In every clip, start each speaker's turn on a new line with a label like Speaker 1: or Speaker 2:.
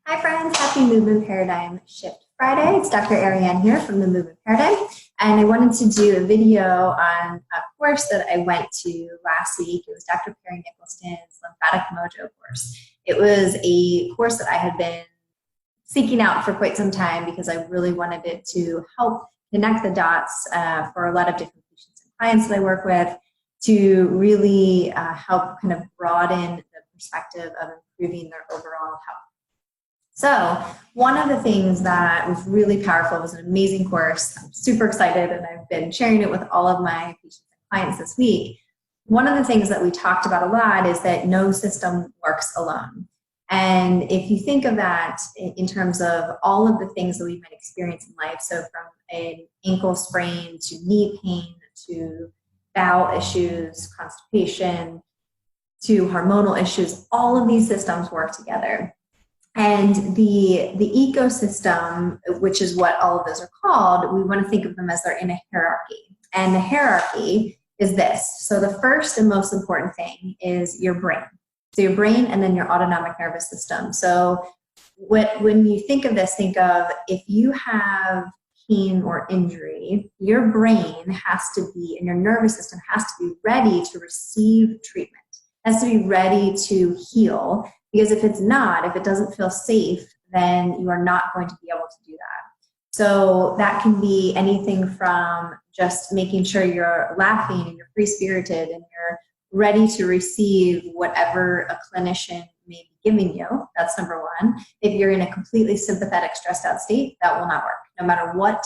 Speaker 1: Hi friends, happy Movement Paradigm Shift Friday. It's Dr. Ariane here from the Movement Paradigm, and I wanted to do a video on a course that I went to last week. It was Dr. Perry Nicholson's Lymphatic Mojo course. It was a course that I had been seeking out for quite some time because I really wanted it to help connect the dots for a lot of different patients and clients that I work with to really help kind of broaden the perspective of improving their overall health. So one of the things that was really powerful was an amazing course. I'm super excited, and I've been sharing it with all of my patients and clients this week. One of the things that we talked about a lot is that no system works alone. And if you think of that in terms of all of the things that we might experience in life, so from an ankle sprain to knee pain to bowel issues, constipation, to hormonal issues, all of these systems work together. And the ecosystem, which is what all of those are called, we want to think of them as they're in a hierarchy. And the hierarchy is this. So the first and most important thing is your brain. So your brain and then your autonomic nervous system. So when you think of this, think of if you have pain or injury, your brain has to be, and your nervous system has to be ready to receive treatment, has to be ready to heal. Because if it's not, if it doesn't feel safe, then you are not going to be able to do that. So that can be anything from just making sure you're laughing and you're free-spirited and you're ready to receive whatever a clinician may be giving you. That's number one. If you're in a completely sympathetic, stressed out state, that will not work. No matter what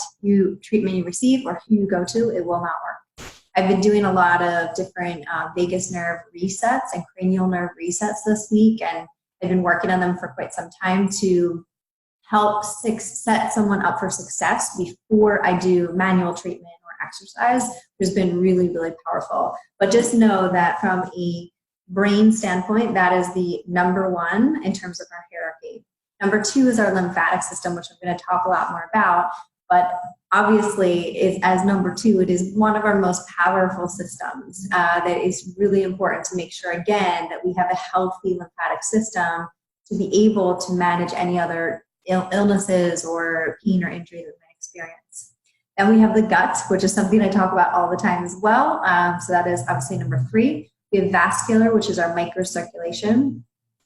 Speaker 1: treatment you receive or who you go to, it will not work. I've been doing a lot of different vagus nerve resets and cranial nerve resets this week, and I've been working on them for quite some time to help set someone up for success before I do manual treatment or exercise. Has been really, really powerful. But just know that from a brain standpoint, that is the number one in terms of our hierarchy. Number two is our lymphatic system, which I'm going to talk a lot more about. But obviously, as number two, it is one of our most powerful systems that is really important to make sure, again, that we have a healthy lymphatic system to be able to manage any other illnesses or pain or injury that we might experience. Then we have the gut, which is something I talk about all the time as well. So that is obviously number three. We have vascular, which is our microcirculation.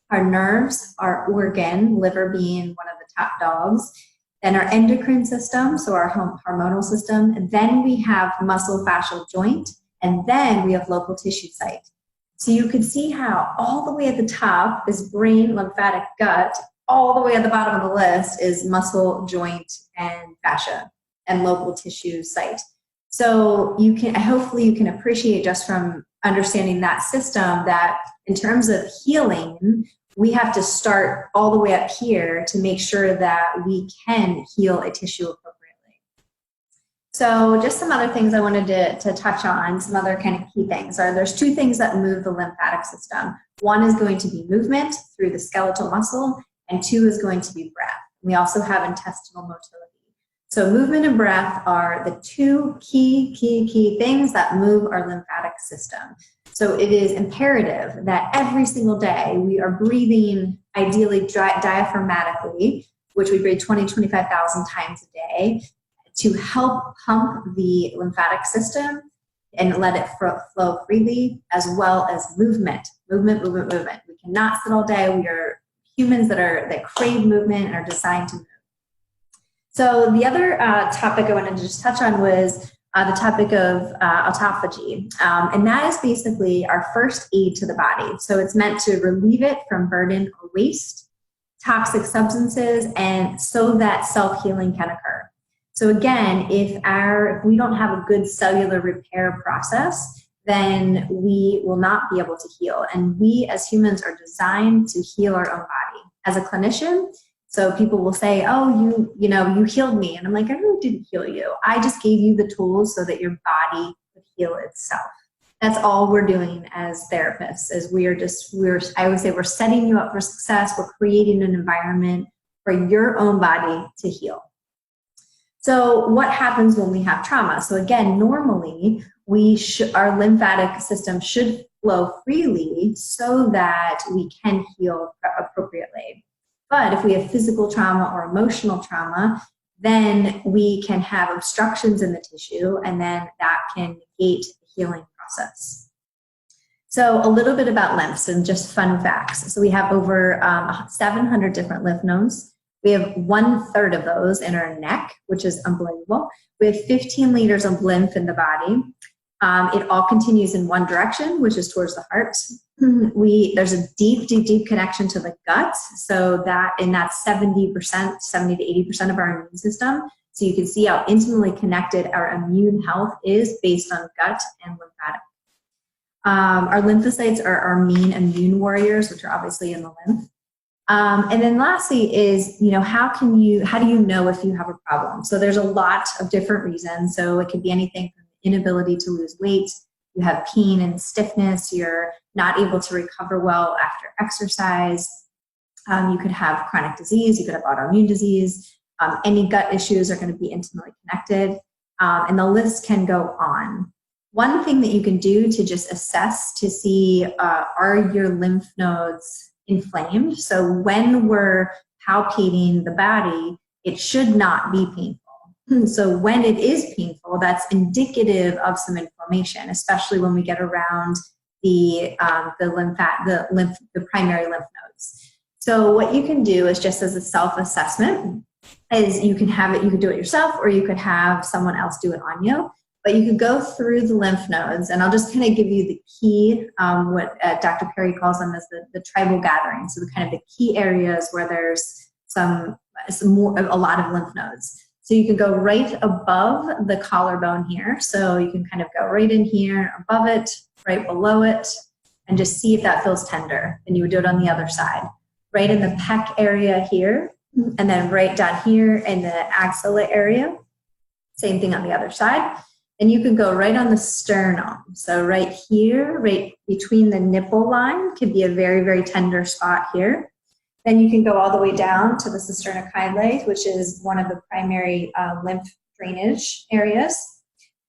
Speaker 1: Our nerves, our organ, liver being one of the top dogs. Then our endocrine system, so our hormonal system, and then we have muscle fascial joint, and then we have local tissue site. So you could see how all the way at the top is brain, lymphatic, gut, all the way at the bottom of the list is muscle, joint, and fascia, and local tissue site. So hopefully you can appreciate just from understanding that system that in terms of healing, we have to start all the way up here to make sure that we can heal a tissue appropriately. So just some other things I wanted to touch on, some other kind of key things there's two things that move the lymphatic system. One is going to be movement through the skeletal muscle, and two is going to be breath. We also have intestinal motility. So movement and breath are the two key things that move our lymphatic system. So it is imperative that every single day we are breathing, ideally diaphragmatically, which we breathe 25,000 times a day, to help pump the lymphatic system and let it flow freely, as well as movement. Movement. We cannot sit all day. We are humans that crave movement and are designed to move. So the other topic I wanted to just touch on was the topic of autophagy. And that is basically our first aid to the body. So it's meant to relieve it from burden or waste, toxic substances, and so that self-healing can occur. So again, if we don't have a good cellular repair process, then we will not be able to heal. And we as humans are designed to heal our own body. As a clinician, so people will say, oh, you healed me. And I'm like, I really didn't heal you. I just gave you the tools so that your body would heal itself. That's all we're doing as therapists, is I would say we're setting you up for success. We're creating an environment for your own body to heal. So what happens when we have trauma? So again, normally our lymphatic system should flow freely so that we can heal appropriately. But if we have physical trauma or emotional trauma, then we can have obstructions in the tissue, and then that can negate the healing process. So a little bit about lymphs and just fun facts. So we have over 700 different lymph nodes. We have 1/3 of those in our neck, which is unbelievable. We have 15 liters of lymph in the body. It all continues in one direction, which is towards the heart. There's a deep connection to the gut. So that's 70%, 70 to 80% of our immune system. So you can see how intimately connected our immune health is based on gut and lymphatic. Our lymphocytes are our main immune warriors, which are obviously in the lymph. And then lastly is, how do you know if you have a problem? So there's a lot of different reasons. So it could be anything from inability to lose weight, you have pain and stiffness, you're not able to recover well after exercise, you could have chronic disease, you could have autoimmune disease, any gut issues are going to be intimately connected, and the list can go on. One thing that you can do to just assess to see, are your lymph nodes inflamed? So when we're palpating the body, it should not be painful. So when it is painful, that's indicative of some inflammation, especially when we get around the primary lymph nodes. So what you can do is, just as a self-assessment, is you can do it yourself, or you could have someone else do it on you. But you could go through the lymph nodes, and I'll just kind of give you the key, what Dr. Perry calls them as the tribal gathering. So the kind of the key areas where there's a lot of lymph nodes. So you can go right above the collarbone here. So you can kind of go right in here, above it, right below it, and just see if that feels tender. And you would do it on the other side. Right in the pec area here, and then right down here in the axilla area. Same thing on the other side. And you can go right on the sternum. So right here, right between the nipple line, could be a very, very tender spot here. Then you can go all the way down to the cisterna, which is one of the primary lymph drainage areas.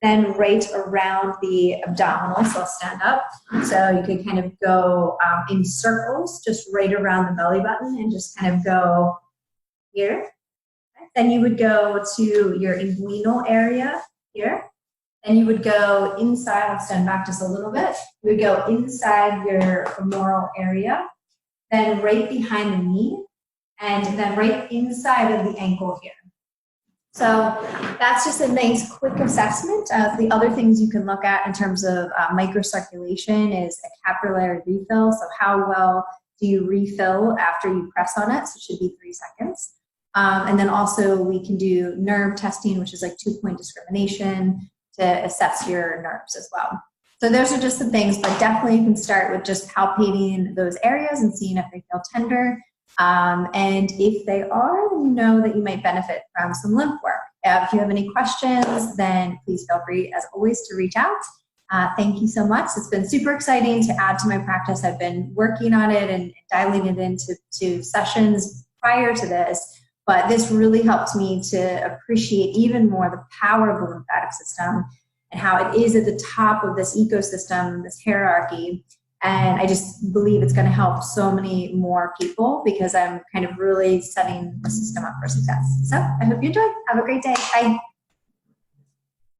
Speaker 1: Then right around the abdominal, so I'll stand up. So you can kind of go in circles, just right around the belly button, and just kind of go here. Then you would go to your inguinal area here. Then you would go inside, I'll stand back just a little bit. You would go inside your femoral area, then right behind the knee, and then right inside of the ankle here. So that's just a nice quick assessment. The other things you can look at in terms of microcirculation is a capillary refill. So how well do you refill after you press on it? So it should be 3 seconds. And then also we can do nerve testing, which is like 2-point discrimination to assess your nerves as well. So those are just some things, but definitely you can start with just palpating those areas and seeing if they feel tender. And if they are, then you know that you might benefit from some lymph work. If you have any questions, then please feel free, as always, to reach out. Thank you so much. It's been super exciting to add to my practice. I've been working on it and dialing it into sessions prior to this, but this really helped me to appreciate even more the power of the lymphatic system and how it is at the top of this ecosystem, this hierarchy. And I just believe it's going to help so many more people because I'm kind of really setting the system up for success. So I hope you enjoy. Have a great day. Bye.